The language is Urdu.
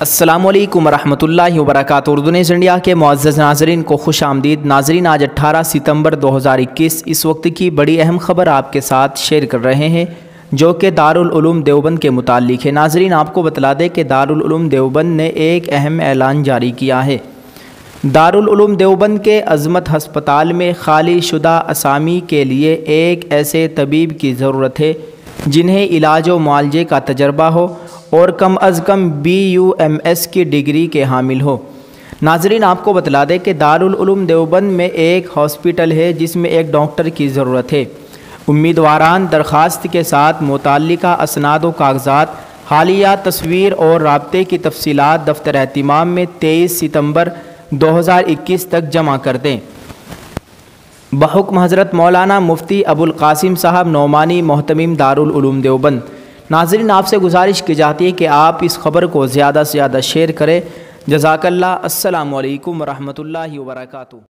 السلام علیکم ورحمۃ اللہ وبرکاتہ۔ اردو نیوز انڈیا کے معزز ناظرین کو خوش آمدید۔ ناظرین، آج 18 ستمبر 2021 اس وقت کی بڑی اہم خبر آپ کے ساتھ شیئر کر رہے ہیں جو کہ دارالعلوم دیوبند کے متعلق ہے۔ ناظرین، آپ کو بتلا دیں کہ دارالعلوم دیوبند نے ایک اہم اعلان جاری کیا ہے۔ دارالعلوم دیوبند کے عظمت ہسپتال میں خالی شدہ اسامی کے لیے ایک ایسے طبیب کی ضرورت ہے جنہیں علاج و معالجے کا تجربہ ہو اور کم از کم BUMS کی ڈگری کے حامل ہو۔ ناظرین، آپ کو بتلا دیں کہ دارالعلوم دیوبند میں ایک ہاسپٹل ہے جس میں ایک ڈاکٹر کی ضرورت ہے۔ امیدواران درخواست کے ساتھ متعلقہ اسناد و کاغذات، حالیہ تصویر اور رابطے کی تفصیلات دفتر اہتمام میں 23 ستمبر 2021 تک جمع کر دیں۔ بحکم حضرت مولانا مفتی ابو القاسم صاحب نعمانی، محتمم دارالعلوم دیوبند۔ ناظرین، آپ سے گزارش کی جاتی ہے کہ آپ اس خبر کو زیادہ سے زیادہ شیئر کریں۔ جزاک اللہ۔ السلام علیکم ورحمۃ اللہ وبرکاتہ۔